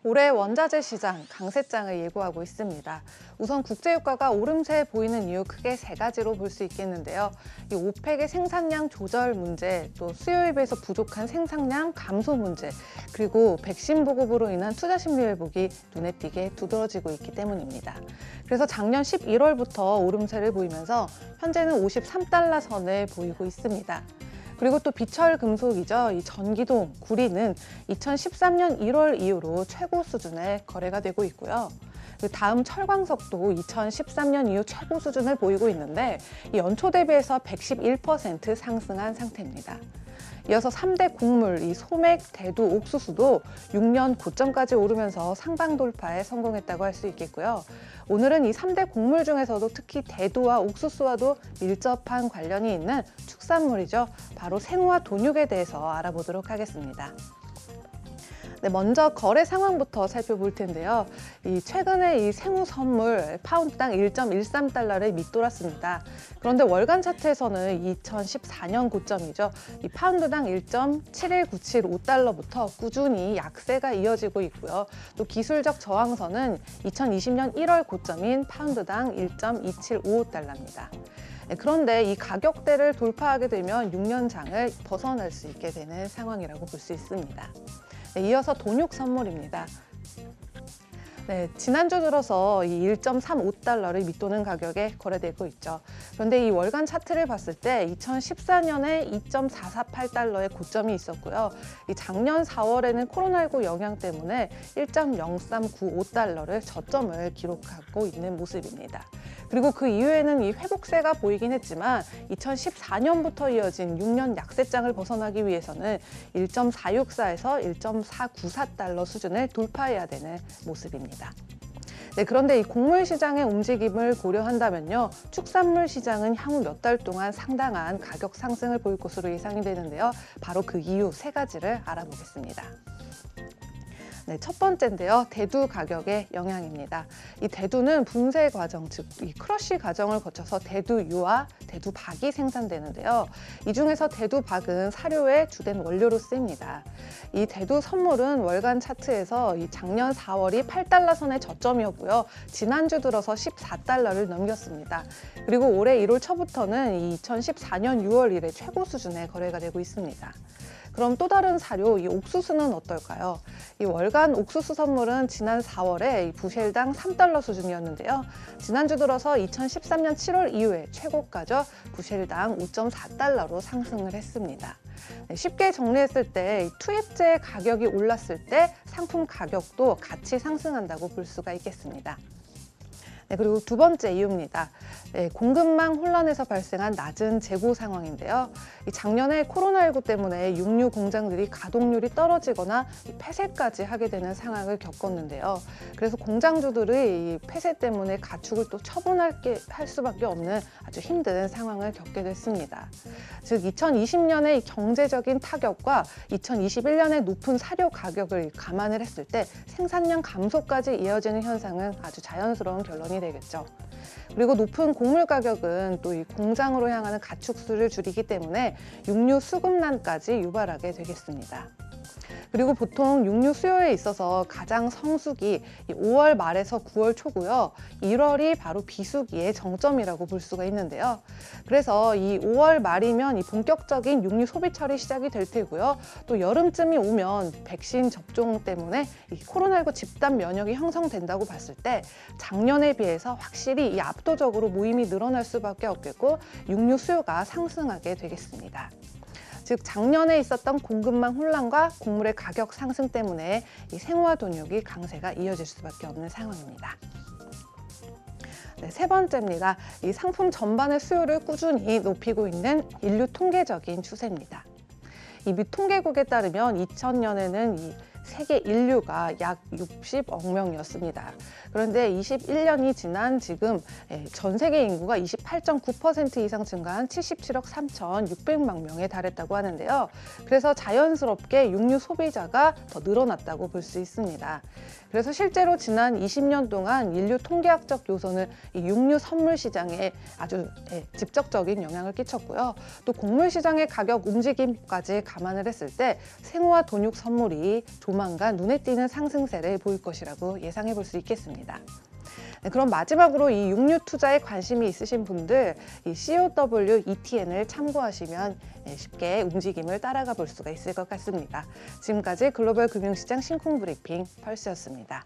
올해 원자재 시장 강세장을 예고하고 있습니다. 우선 국제유가가 오름세 보이는 이유 크게 세 가지로 볼 수 있겠는데요. 이 오펙의 생산량 조절 문제, 또 수요에 비해서 부족한 생산량 감소 문제, 그리고 백신 보급으로 인한 투자 심리 회복이 눈에 띄게 두드러지고 있기 때문입니다. 그래서 작년 11월부터 오름세를 보이면서 현재는 53달러 선을 보이고 있습니다. 그리고 또 비철 금속이죠. 이 전기동, 구리는 2013년 1월 이후로 최고 수준의 거래가 되고 있고요. 다음 철광석도 2013년 이후 최고 수준을 보이고 있는데 이 연초 대비해서 111% 상승한 상태입니다. 이어서 3대 곡물, 이 소맥, 대두, 옥수수도 6년 고점까지 오르면서 상방 돌파에 성공했다고 할 수 있겠고요. 오늘은 이 3대 곡물 중에서도 특히 대두와 옥수수와도 밀접한 관련이 있는 축산물이죠. 바로 생우와 돈육에 대해서 알아보도록 하겠습니다. 네, 먼저 거래 상황부터 살펴볼 텐데요. 최근에 이 생우 선물 파운드당 1.13달러를 밑돌았습니다. 그런데 월간 차트에서는 2014년 고점이죠. 이 파운드당 1.71975달러부터 꾸준히 약세가 이어지고 있고요. 또 기술적 저항선은 2020년 1월 고점인 파운드당 1.2755달러입니다. 그런데 이 가격대를 돌파하게 되면 6년장을 벗어날 수 있게 되는 상황이라고 볼 수 있습니다. 네, 이어서 돈육 선물입니다. 네, 지난주 들어서 이 1.35달러를 밑도는 가격에 거래되고 있죠. 그런데 이 월간 차트를 봤을 때 2014년에 2.448달러의 고점이 있었고요. 이 작년 4월에는 코로나19 영향 때문에 1.0395달러를 저점을 기록하고 있는 모습입니다. 그리고 그 이후에는 이 회복세가 보이긴 했지만 2014년부터 이어진 6년 약세장을 벗어나기 위해서는 1.464에서 1.494달러 수준을 돌파해야 되는 모습입니다. 네, 그런데 이 곡물 시장의 움직임을 고려한다면요. 축산물 시장은 향후 몇 달 동안 상당한 가격 상승을 보일 것으로 예상이 되는데요. 바로 그 이유 세 가지를 알아보겠습니다. 네, 첫 번째인데요. 대두 가격의 영향입니다. 이 대두는 분쇄 과정, 즉 이 크러쉬 과정을 거쳐서 대두유와 대두박이 생산되는데요. 이 중에서 대두박은 사료의 주된 원료로 쓰입니다. 이 대두 선물은 월간 차트에서 이 작년 4월이 8달러 선의 저점이었고요. 지난주 들어서 14달러를 넘겼습니다. 그리고 올해 1월 초부터는 2014년 6월 이래 최고 수준의 거래가 되고 있습니다. 그럼 또 다른 사료, 이 옥수수는 어떨까요? 이 월간 옥수수 선물은 지난 4월에 이 부셸당 3달러 수준이었는데요. 지난주 들어서 2013년 7월 이후에 최고가죠. 부셸당 5.4달러로 상승을 했습니다. 네, 쉽게 정리했을 때 투입제 가격이 올랐을 때 상품 가격도 같이 상승한다고 볼 수가 있겠습니다. 네, 그리고 두 번째 이유입니다. 네, 공급망 혼란에서 발생한 낮은 재고 상황인데요. 작년에 코로나19 때문에 육류 공장들이 가동률이 떨어지거나 폐쇄까지 하게 되는 상황을 겪었는데요. 그래서 공장주들이 이 폐쇄 때문에 가축을 또 처분할 수밖에 없는 아주 힘든 상황을 겪게 됐습니다. 즉 2020년의 경제적인 타격과 2021년의 높은 사료 가격을 감안을 했을 때 생산량 감소까지 이어지는 현상은 아주 자연스러운 결론이 되겠죠. 그리고 높은 곡물 가격은 또 이 공장으로 향하는 가축 수를 줄이기 때문에 육류 수급난까지 유발하게 되겠습니다. 그리고 보통 육류 수요에 있어서 가장 성수기 5월 말에서 9월 초고요. 1월이 바로 비수기의 정점이라고 볼 수가 있는데요. 그래서 이 5월 말이면 이 본격적인 육류 소비철이 시작이 될 테고요. 또 여름쯤이 오면 백신 접종 때문에 이 코로나19 집단 면역이 형성된다고 봤을 때 작년에 비해서 확실히 이 압도적으로 모임이 늘어날 수밖에 없겠고 육류 수요가 상승하게 되겠습니다. 즉 작년에 있었던 공급망 혼란과 곡물의 가격 상승 때문에 이 생우와 돈육이 강세가 이어질 수밖에 없는 상황입니다. 네, 세 번째입니다. 이 상품 전반의 수요를 꾸준히 높이고 있는 인류 통계적인 추세입니다. 이 미 통계국에 따르면 2000년에는 이 세계 인류가 약 60억 명이었습니다. 그런데 21년이 지난 지금 전 세계 인구가 28.9% 이상 증가한 77억 3,600만 명에 달했다고 하는데요. 그래서 자연스럽게 육류 소비자가 더 늘어났다고 볼 수 있습니다. 그래서 실제로 지난 20년 동안 인류 통계학적 요소는 이 육류 선물 시장에 아주 직접적인 영향을 끼쳤고요. 또 곡물 시장의 가격 움직임까지 감안을 했을 때 생우와 돈육 선물이 좀 조만간 눈에 띄는 상승세를 보일 것이라고 예상해 볼 수 있겠습니다. 네, 그럼 마지막으로 이 육류 투자에 관심이 있으신 분들 이 COW ETN을 참고하시면 쉽게 움직임을 따라가 볼 수가 있을 것 같습니다. 지금까지 글로벌 금융시장 신쿵 브리핑 펄스였습니다.